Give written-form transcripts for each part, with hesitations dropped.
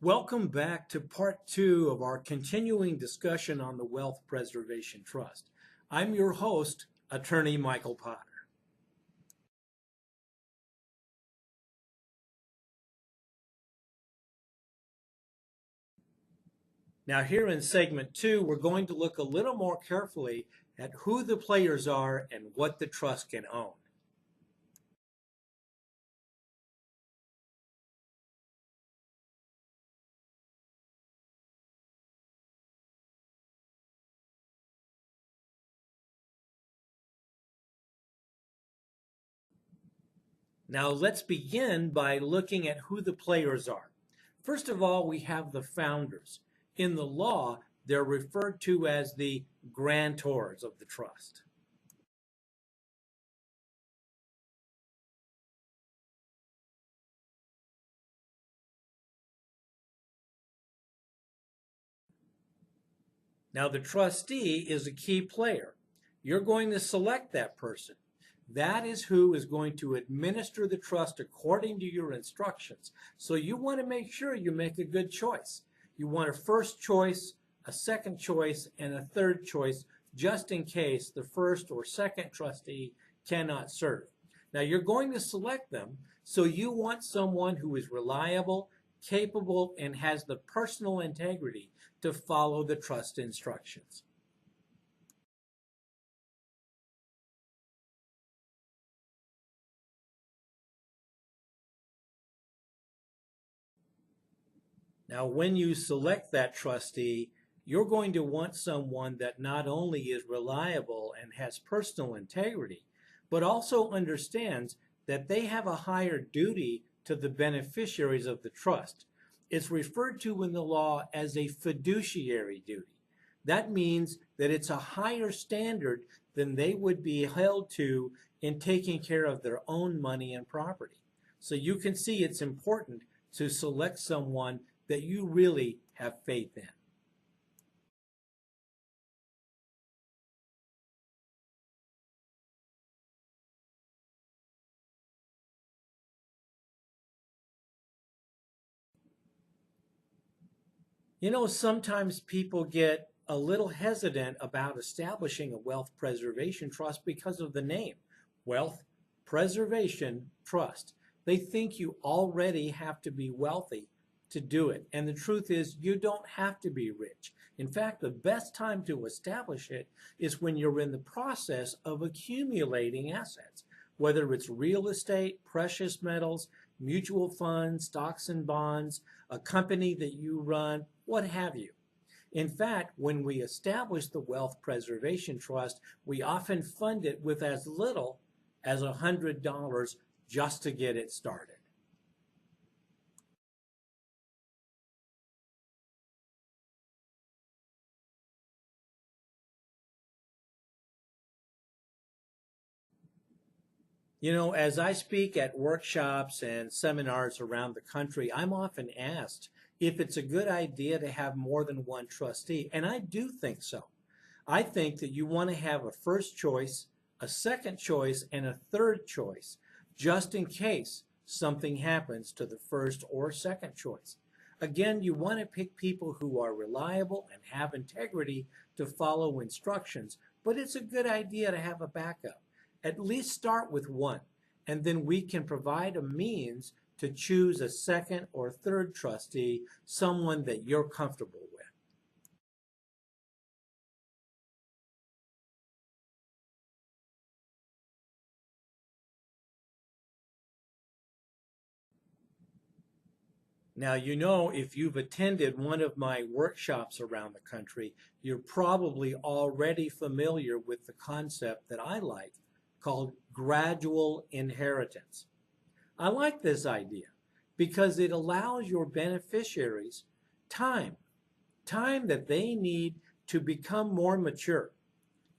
Welcome back to part two of our continuing discussion on the Wealth Preservation Trust. I'm your host, Attorney Michael Potter. Now here in segment two, we're going to look a little more carefully at who the players are and what the trust can own. Now let's begin by looking at who the players are. First of all, we have the founders. In the law, they're referred to as the grantors of the trust. Now the trustee is a key player. You're going to select that person. That is who is going to administer the trust according to your instructions. So you want to make sure you make a good choice. You want a first choice, a second choice, and a third choice, just in case the first or second trustee cannot serve. Now you're going to select them, so you want someone who is reliable, capable, and has the personal integrity to follow the trust instructions. Now, when you select that trustee, you're going to want someone that not only is reliable and has personal integrity, but also understands that they have a higher duty to the beneficiaries of the trust. It's referred to in the law as a fiduciary duty. That means that it's a higher standard than they would be held to in taking care of their own money and property. So you can see it's important to select someone that you really have faith in. You know, sometimes people get a little hesitant about establishing a wealth preservation trust because of the name, Wealth Preservation Trust. They think you already have to be wealthy to do it. And the truth is, you don't have to be rich. In fact, the best time to establish it is when you're in the process of accumulating assets, whether it's real estate, precious metals, mutual funds, stocks and bonds, a company that you run, what have you. In fact, when we establish the Wealth Preservation Trust, we often fund it with as little as $100 just to get it started. You know, as I speak at workshops and seminars around the country, I'm often asked if it's a good idea to have more than one trustee, and I do think so. I think that you want to have a first choice, a second choice, and a third choice, just in case something happens to the first or second choice. Again, you want to pick people who are reliable and have integrity to follow instructions, but it's a good idea to have a backup. At least start with one, and then we can provide a means to choose a second or third trustee, someone that you're comfortable with. Now, you know, if you've attended one of my workshops around the country, you're probably already familiar with the concept that I like called gradual inheritance. I like this idea because it allows your beneficiaries time, time that they need to become more mature,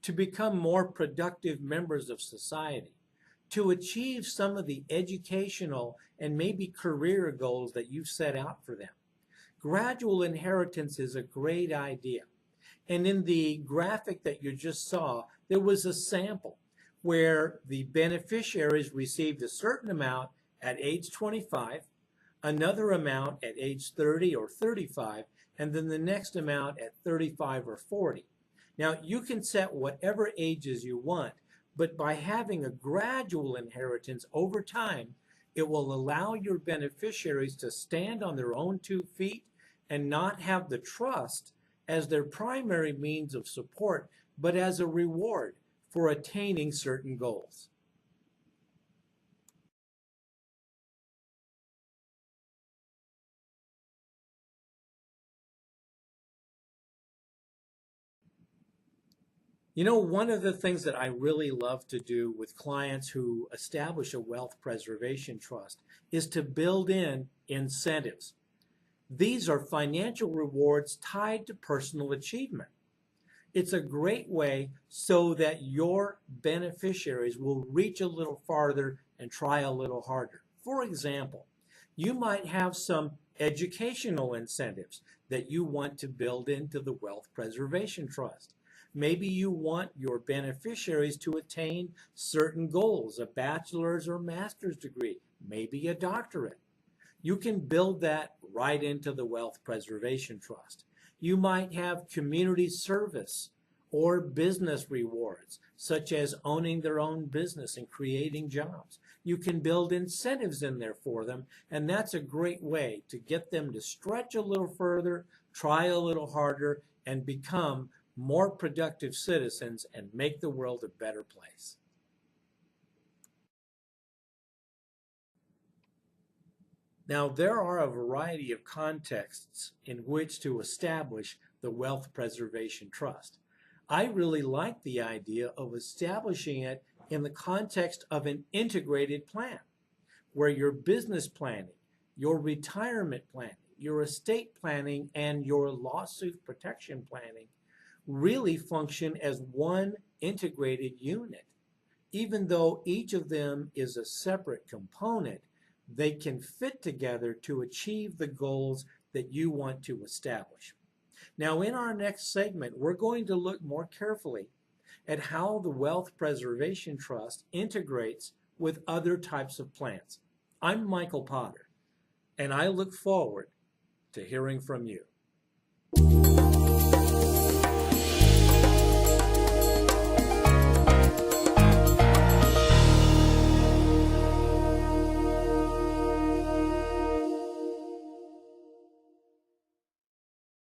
to become more productive members of society, to achieve some of the educational and maybe career goals that you've set out for them. Gradual inheritance is a great idea. And in the graphic that you just saw, there was a sample where the beneficiaries received a certain amount at age 25, another amount at age 30 or 35, and then the next amount at 35 or 40. Now, you can set whatever ages you want, but by having a gradual inheritance over time, it will allow your beneficiaries to stand on their own 2 feet and not have the trust as their primary means of support, but as a reward for attaining certain goals. You know, one of the things that I really love to do with clients who establish a wealth preservation trust is to build in incentives. These are financial rewards tied to personal achievement. It's a great way so that your beneficiaries will reach a little farther and try a little harder. For example, you might have some educational incentives that you want to build into the Wealth Preservation Trust. Maybe you want your beneficiaries to attain certain goals, a bachelor's or master's degree, maybe a doctorate. You can build that right into the Wealth Preservation Trust. You might have community service or business rewards, such as owning their own business and creating jobs. You can build incentives in there for them, and that's a great way to get them to stretch a little further, try a little harder, and become more productive citizens and make the world a better place. Now, there are a variety of contexts in which to establish the Wealth Preservation Trust. I really like the idea of establishing it in the context of an integrated plan, where your business planning, your retirement planning, your estate planning, and your lawsuit protection planning really function as one integrated unit. Even though each of them is a separate component, they can fit together to achieve the goals that you want to establish. Now, in our next segment, we're going to look more carefully at how the Wealth Preservation Trust integrates with other types of plans. I'm Michael Potter, and I look forward to hearing from you.